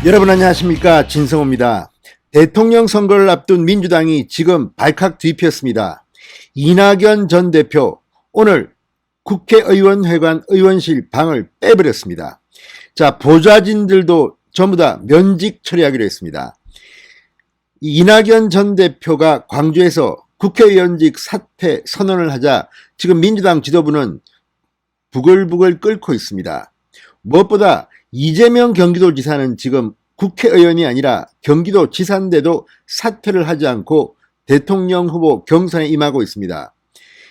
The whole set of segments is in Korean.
여러분 안녕하십니까, 진성호입니다. 대통령 선거를 앞둔 민주당이 지금 발칵 뒤폈습니다. 이낙연 전 대표 오늘 국회의원회관 의원실 방을 빼버렸습니다. 자, 보좌진들도 전부 다 면직 처리하기로 했습니다. 이낙연 전 대표가 광주에서 국회의원직 사퇴 선언을 하자 지금 민주당 지도부는 부글부글 끓고 있습니다. 무엇보다 이재명 경기도지사는 지금 국회의원이 아니라 경기도지사인데도 사퇴를 하지 않고 대통령 후보 경선에 임하고 있습니다.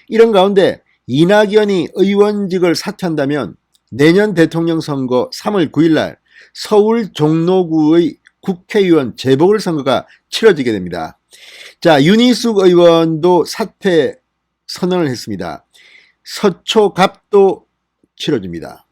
이런 가운데 이낙연이 의원직을 사퇴한다면 내년 대통령 선거 3월 9일날 서울 종로구의 국회의원 재보궐선거가 치러지게 됩니다. 자, 윤희숙 의원도 사퇴 선언을 했습니다. 서초갑도 치러집니다.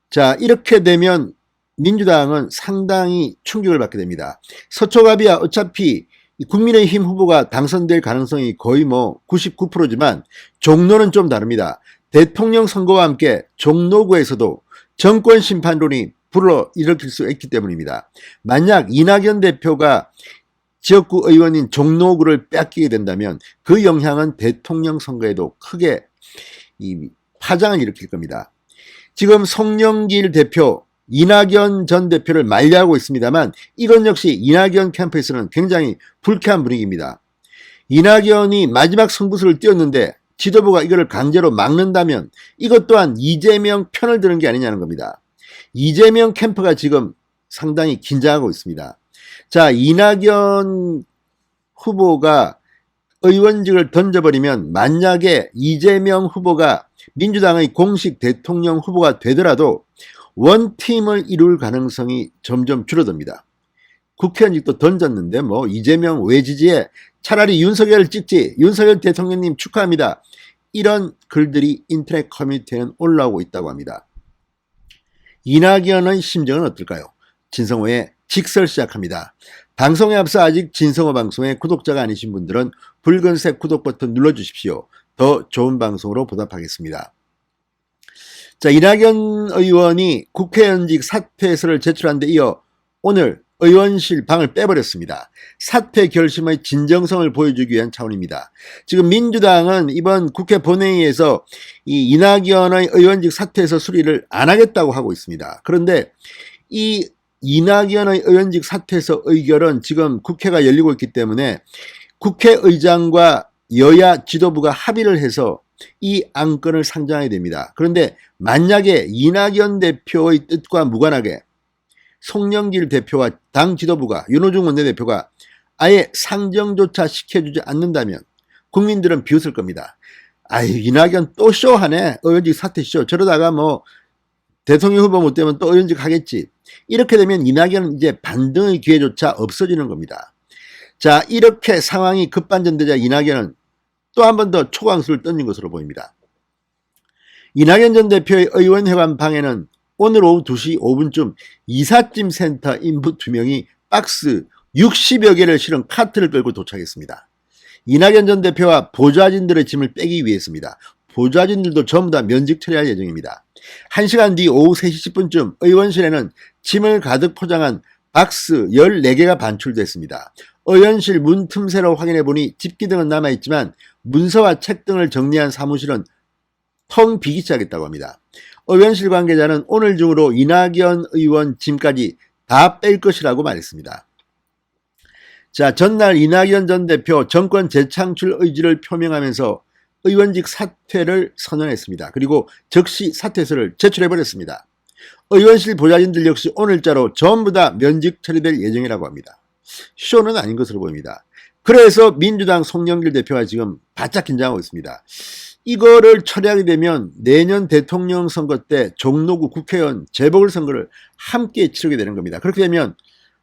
자, 이렇게 되면 민주당은 상당히 충격을 받게 됩니다. 서초갑이야 어차피 국민의힘 후보가 당선될 가능성이 거의 99%지만 종로는 좀 다릅니다. 대통령 선거와 함께 종로구에서도 정권 심판론이 불어일으킬 수 있기 때문입니다. 만약 이낙연 대표가 지역구 의원인 종로구를 뺏기게 된다면 그 영향은 대통령 선거에도 크게 파장을 일으킬 겁니다. 지금 송영길 대표, 이낙연 전 대표를 만류하고 있습니다만 이건 역시 이낙연 캠프에서는 굉장히 불쾌한 분위기입니다. 이낙연이 마지막 승부수를 띄웠는데 지도부가 이걸 강제로 막는다면 이것 또한 이재명 편을 드는 게 아니냐는 겁니다. 이재명 캠프가 지금 상당히 긴장하고 있습니다. 자, 이낙연 후보가 의원직을 던져버리면 만약에 이재명 후보가 민주당의 공식 대통령 후보가 되더라도 원팀을 이룰 가능성이 점점 줄어듭니다. 국회의원직도 던졌는데 이재명 왜 지지해? 차라리 윤석열을 찍지. 윤석열 대통령님 축하합니다. 이런 글들이 인터넷 커뮤니티에는 올라오고 있다고 합니다. 이낙연의 심정은 어떨까요? 진성호의 직설 시작합니다. 방송에 앞서 아직 진성호 방송의 구독자가 아니신 분들은 붉은색 구독 버튼 눌러주십시오. 더 좋은 방송으로 보답하겠습니다. 자, 이낙연 의원이 국회의원직 사퇴서를 제출한 데 이어 오늘 의원실 방을 빼버렸습니다. 사퇴 결심의 진정성을 보여주기 위한 차원입니다. 지금 민주당은 이번 국회 본회의에서 이 이낙연의 의원직 사퇴서 수리를 안 하겠다고 하고 있습니다. 그런데 이 이낙연의 의원직 사퇴서 의결은 지금 국회가 열리고 있기 때문에 국회의장과 여야 지도부가 합의를 해서 이 안건을 상정해야 됩니다. 그런데 만약에 이낙연 대표의 뜻과 무관하게 송영길 대표와 당 지도부가 윤호중 원내대표가 아예 상정조차 시켜주지 않는다면 국민들은 비웃을 겁니다. 아유, 이낙연 또 쇼하네. 의원직 사퇴 쇼. 저러다가 대통령 후보 못 되면 또 의원직 하겠지. 이렇게 되면 이낙연은 이제 반등의 기회조차 없어지는 겁니다. 자, 이렇게 상황이 급반전되자 이낙연은 또 한 번 더 초강수를 던진 것으로 보입니다. 이낙연 전 대표의 의원회관 방에는 오늘 오후 2시 5분쯤 이삿짐 센터 인부 2명이 박스 60여 개를 실은 카트를 끌고 도착했습니다. 이낙연 전 대표와 보좌진들의 짐을 빼기 위해서입니다. 보좌진들도 전부 다 면직 처리할 예정입니다. 1시간 뒤 오후 3시 10분쯤 의원실에는 짐을 가득 포장한 박스 14개가 반출됐습니다. 의원실 문 틈새로 확인해보니 집기 등은 남아있지만 문서와 책 등을 정리한 사무실은 텅 비기 시작했다고 합니다. 의원실 관계자는 오늘 중으로 이낙연 의원 짐까지 다 뺄 것이라고 말했습니다. 자, 전날 이낙연 전 대표 정권 재창출 의지를 표명하면서 의원직 사퇴를 선언했습니다. 그리고 즉시 사퇴서를 제출해버렸습니다. 의원실 보좌진들 역시 오늘자로 전부 다 면직 처리될 예정이라고 합니다. 쇼는 아닌 것으로 보입니다. 그래서 민주당 송영길 대표가 지금 바짝 긴장하고 있습니다. 이거를 처리하게 되면 내년 대통령 선거 때 종로구 국회의원 재보궐선거를 함께 치르게 되는 겁니다. 그렇게 되면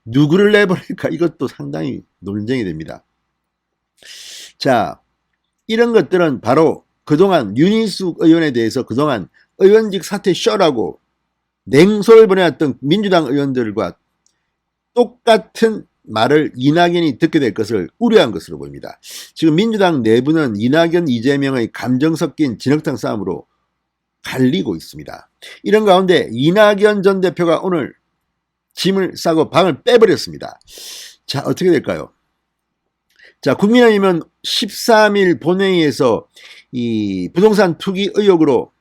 누구를 내버릴까? 이것도 상당히 논쟁이 됩니다. 자, 이런 것들은 바로 그동안 윤희숙 의원에 대해서 그동안 의원직 사퇴 쇼라고 냉소를 보내왔던 민주당 의원들과 똑같은 말을 이낙연이 듣게 될 것을 우려한 것으로 보입니다. 지금 민주당 내부는 이낙연, 이재명의 감정 섞인 진흙탕 싸움으로 갈리고 있습니다. 이런 가운데 이낙연 전 대표가 오늘 짐을 싸고 방을 빼버렸습니다. 자, 어떻게 될까요? 자, 국민의힘은 13일 본회의에서 이 부동산 투기 의혹으로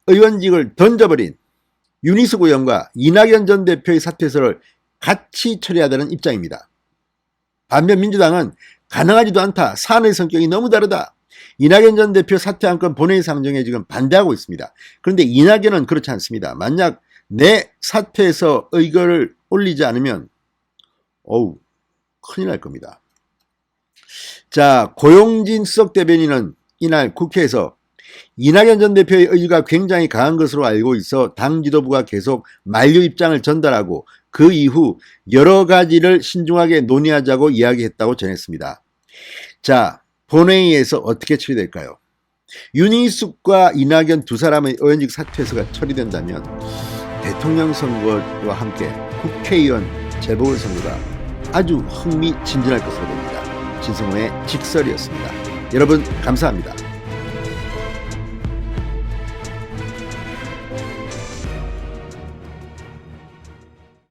의원직을 던져버린 윤희숙 의원과 이낙연 전 대표의 사퇴서를 같이 처리하자는 입장입니다. 반면 민주당은 가능하지도 않다. 사안의 성격이 너무 다르다. 이낙연 전 대표 사퇴 안건 본회의 상정에 지금 반대하고 있습니다. 그런데 이낙연은 그렇지 않습니다. 만약 내 사퇴에서 의결을 올리지 않으면 큰일 날 겁니다. 자, 고용진 수석 대변인은 이날 국회에서 이낙연 전 대표의 의지가 굉장히 강한 것으로 알고 있어 당 지도부가 계속 만류 입장을 전달하고 그 이후 여러 가지를 신중하게 논의하자고 이야기했다고 전했습니다. 자, 본회의에서 어떻게 처리될까요? 윤희숙과 이낙연 두 사람의 의원직 사퇴서가 처리된다면 대통령 선거와 함께 국회의원 재보궐선거가 아주 흥미진진할 것으로 보입니다. 진성호의 직설이었습니다. 여러분 감사합니다.